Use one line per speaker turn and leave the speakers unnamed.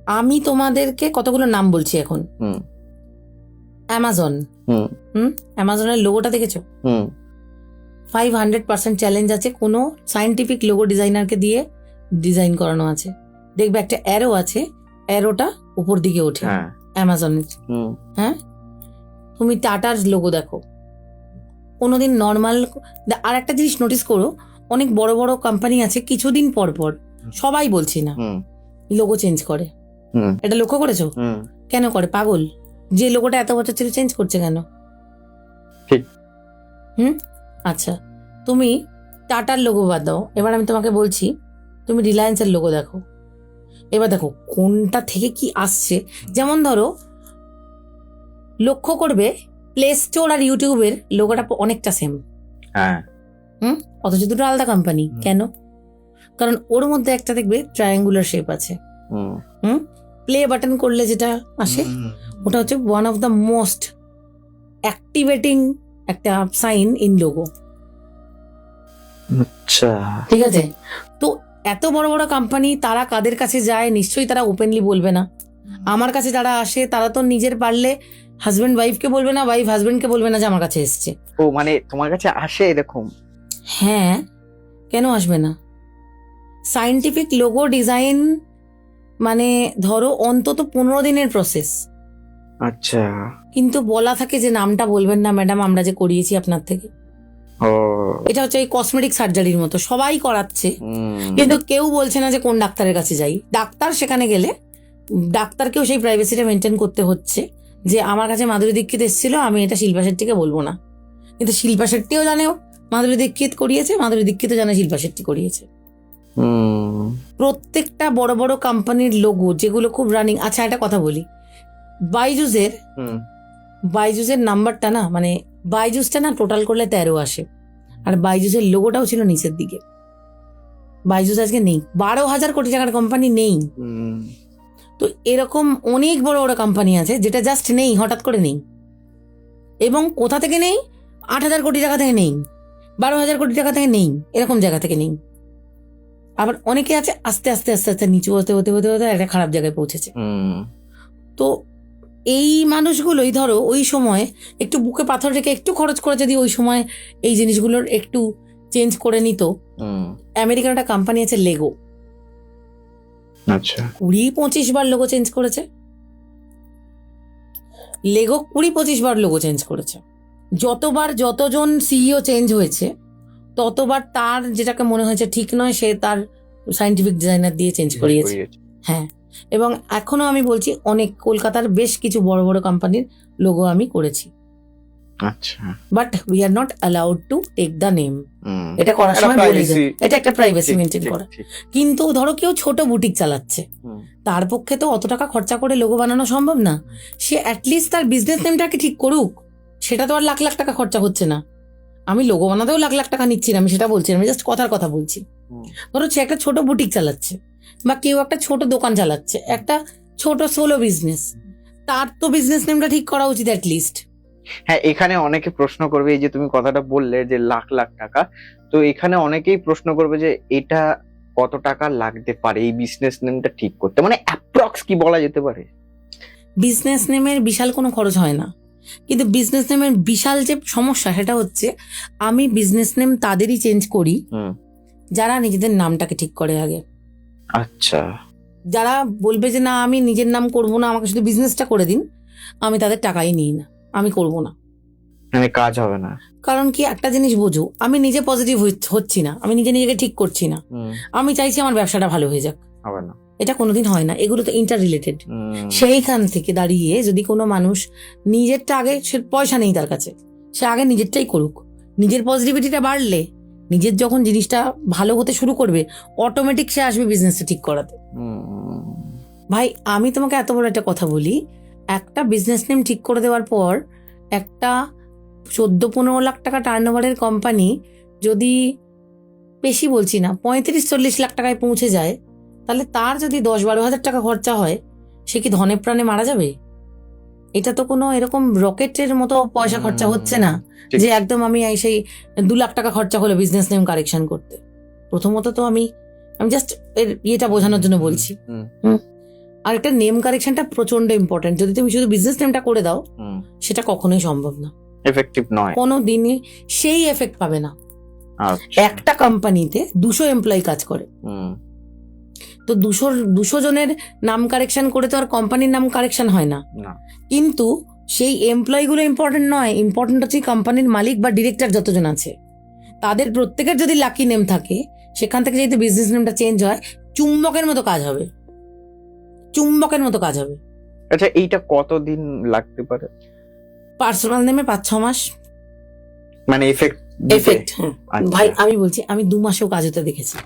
আমি তোমাদেরকে কতগুলো নাম বলছি এখন। অ্যামাজন, অ্যামাজনের লোগোটা দেখেছো? 500% চ্যালেঞ্জ আছে, কোনো সায়েন্টিফিক লোগো ডিজাইনারকে দিয়ে ডিজাইন করানো আছে। দেখবে একটা অ্যারো আছে, অ্যারোটা উপর দিকে ওঠে অ্যামাজনের। হ্যাঁ, তুমি টাটার লোগো দেখো, কোনোদিন নর্মাল। আর একটা জিনিস নোটিস করো, অনেক বড় বড় কোম্পানি আছে কিছুদিন পর পর, সবাই বলছি না, লোগো চেঞ্জ করে। এটা লক্ষ্য করেছো? কেন করে? পাগল, যে লোগোটা এত বছর ছিল চেঞ্জ করছে কেন? আচ্ছা, তুমি টাটার লোগো বাদ দাও, এবার আমি তোমাকে বলছি তুমি রিলায়েন্সের লোগো দেখো। এবার দেখো কোনটা থেকে কি আসছে। যেমন ধরো, লক্ষ্য করবে প্লে স্টোর আর ইউটিউবের লোগোটা অনেকটা সেম, অথচ দুটো আলাদা কোম্পানি। কেন? কারণ ওর মধ্যে একটা দেখবে ট্রায়াঙ্গুলার শেপ আছে। প্লে বাটন করলে যেটা আসে ওটা হচ্ছে one of the most activating একটা সাইন ইন লোগো।
আচ্ছা,
ঠিক আছে। তো এত বড় বড় কোম্পানি তারা কাদের কাছে যায়? নিশ্চয়ই তারা ওপেনলি বলবে না। আমার কাছে যারা আসে তারা তো নিজের পারলে হাজবেন্ড ওয়াইফকে বলবে না, ওয়াইফ হাজবেন্ডকে বলবে না যে আমার কাছে এসছে।
ও মানে তোমার কাছে আসে এরকম?
হ্যাঁ, কেন আসবে না? সায়েন্টিফিক লোগো ডিজাইন মানে ধরো অন্তত 15 দিনের প্রসেস।
আচ্ছা,
কিন্তু বলা থাকে যে নামটা বলবেন না ম্যাডাম, আমরা যে করিয়েছি আপনার থেকে। এটা হচ্ছে এই কসমেটিক সার্জারির মতো, সবাই করাচ্ছে কিন্তু কেউ বলছে না যে কোন ডাক্তারের কাছে যাই। ডাক্তার সেখানে গেলে ডাক্তারকেও সেই প্রাইভেসিটা মেনটেন করতে হচ্ছে যে আমার কাছে মাধুরী দীক্ষিত এসেছিল, আমি এটা শিল্পা শেট্টিকে বলবো না। কিন্তু শিল্পা শেট্টিও জানে মাধুরী দীক্ষিত করিয়েছে, মাধুরী দীক্ষিতও জানে শিল্পা শেট্টি করিয়েছে। প্রত্যেকটা বড় বড় কোম্পানির লোগো যেগুলো খুব রানিং। আচ্ছা, একটা কথা বলি, বাইজুসের নাম্বারটা না, মানে বাইজুসটা না টোটাল করলে 13 আসে, আর বাইজুসের লোগোটাও ছিল নিচের দিকে। বাইজুস আজকে নেই, 12,000 কোটি টাকার কোম্পানি নেই। তো এরকম অনেক বড় বড় কোম্পানি আছে যেটা জাস্ট নেই, হঠাৎ করে নেই। এবং কোথা থেকে নেই? 8,000 কোটি টাকা থেকে নেই, 12,000 কোটি টাকা থেকে নেই, এরকম জায়গা থেকে নেই। আবার অনেকে আছে আস্তে আস্তে আস্তে আস্তে নিচু হতে হতে হতে হতে একটা খারাপ জায়গায় পৌঁছেছে। তো এই মানুষগুলোই ধরো ওই সময় একটু বুকে পাথর রেখে একটু খরচ করে যদি ওই সময় এই জিনিসগুলোর একটু চেঞ্জ করে নিত। আমেরিকার একটা কোম্পানি আছে লেগো,
আচ্ছা,
20-25 বার লোগো চেঞ্জ করেছে। লেগো 20-25 বার লোগো চেঞ্জ করেছে। যতবার যতজন সিইও চেঞ্জ হয়েছে ততবার তার যেটাকে মনে হয়েছে ঠিক নয় সে তার সায়েন্টিফিক ডিজাইনার দিয়ে চেঞ্জ করিয়েছে। হ্যাঁ, এবং এখনো আমি বলছি অনেক কলকাতার বেশ কিছু বড় বড় কোম্পানির লোগো আমি করেছি।
আচ্ছা,
but we are not allowed to take the name. এটা করার সময় বলে দেয়, এটা একটা প্রাইভেসি মেনটেন করা। কিন্তু ধরো কেউ ছোট বুটিক চালাচ্ছে, তার পক্ষে তো অত টাকা খরচা করে লোগো বানানো সম্ভব না। সে অ্যাটলিস্ট তার বিজনেস নেমটাকে ঠিক করুক। সেটা তো আর লাখ লাখ টাকা খরচা হচ্ছে না। আমি লোগো বানাতেও লাখ লাখ টাকা নিচ্ছি না, আমি সেটা বলছি না, আমি জাস্ট কথার কথা বলছি। ধরো সে একটা ছোট বুটিক চালাচ্ছে বা কেউ একটা ছোট দোকান চালাচ্ছে, একটা ছোট সোলো বিজনেস, তার তো বিজনেস নেমটা ঠিক করা উচিত অ্যাটলিস্ট।
হ্যাঁ, এখানে অনেকে প্রশ্ন করবে, এই যে তুমি কথাটা বললে যে লাখ লাখ টাকা, তো এখানে অনেকেই প্রশ্ন করবে যে এটা কত টাকা লাগতে পারে এই বিজনেস নেমটা ঠিক করতে, মানে অ্যাপ্রক্স কি বলা যেতে পারে?
বিজনেস নেমের বিশাল কোনো খরচ হয় না, কিন্তু বিজনেস নেমের বিশাল যে সমস্যা সেটা হচ্ছে আমি বিজনেস নেম তাদেরই চেঞ্জ করি যারা নিজেদের নামটাকে ঠিক করে আগে।
আচ্ছা,
যারা বলবে যে না আমি নিজের নাম করবো না, আমাকে শুধু বিজনেসটা করে দিন, আমি তাদের টাকাই নিই না, আমি করবো না,
মানে কাজ হবে না।
কারণ কি একটা জিনিস বোঝো, আমি নিজে পজিটিভ হচ্ছি না, আমি নিজেকে ঠিক করছি না, আমি চাইছি আমার ব্যবসাটা ভালো হয়ে যাক,
হবে না,
এটা কোনোদিন হয় না। এগুলো তো ইন্টার রিলেটেড। সেইখান থেকে দাঁড়িয়ে যদি কোনো মানুষ নিজেরটা আগে, সে পয়সা নেই তার কাছে, সে আগে নিজেরটাই করুক। নিজের পজিটিভিটিটা বাড়লে, নিজের যখন জিনিসটা ভালো হতে শুরু করবে, অটোমেটিক সে আসবে বিজনেসটা ঠিক করাতে। ভাই আমি তোমাকে এত বড় একটা কথা বলি, একটা বিজনেস নেম ঠিক করে দেওয়ার পর একটা 14-15 লাখ টাকা টার্নওভারের কোম্পানি যদি, বেশি বলছি না, 35-40 লাখ টাকায় পৌঁছে যায়, তাহলে তার যদি 10-12 হাজার টাকা খরচা হয়, সে কি ধনে প্রাণে মারা যাবে? এটা তো কোনো এরকম রকেটের মতো পয়সা খরচা হচ্ছে না যে একদম আমি সেই 2 লাখ টাকা খরচা হলো বিজনেস নেম কারেকশন করতে। প্রথমত তো আমি জাস্ট এর ইয়েটা বোঝানোর জন্য বলছি। আর একটা নেম কারেকশনটা প্রচন্ড ইম্পর্টেন্ট। যদি তুমি শুধু বিজনেস নেমটা করে দাও সেটা কখনোই সম্ভব না,
এফেক্টিভ নয়,
কোনো দিনই সেই এফেক্ট পাবে না।
আচ্ছা।
একটা কোম্পানিতে 200 এমপ্লয়ি কাজ করে, তো 200 জনের নাম কারেকশন করে তো আর কোম্পানির নাম কারেকশন হয় না।
না।
কিন্তু সেই এমপ্লয়ি গুলো ইম্পর্টেন্ট নয়, ইম্পর্টেন্ট হচ্ছে কোম্পানির মালিক বা ডিরেক্টর যতজন আছে তাদের প্রত্যেকের যদি লাকি নেম থাকে, সেখান থেকে যদি বিজনেস নেমটা চেঞ্জ হয়, চুম্বকের মতো কাজ হবে, চুম্বকের মতো কাজ হবে।
আচ্ছা, এইটা কতদিন লাগতে পারে?
পার্সোনাল নেমে 5-6 মাস
মানে এফেক্ট
এফেক্ট। ভাই আমি বলছি, আমি 2 মাসেও কাজ হতে দেখেছি।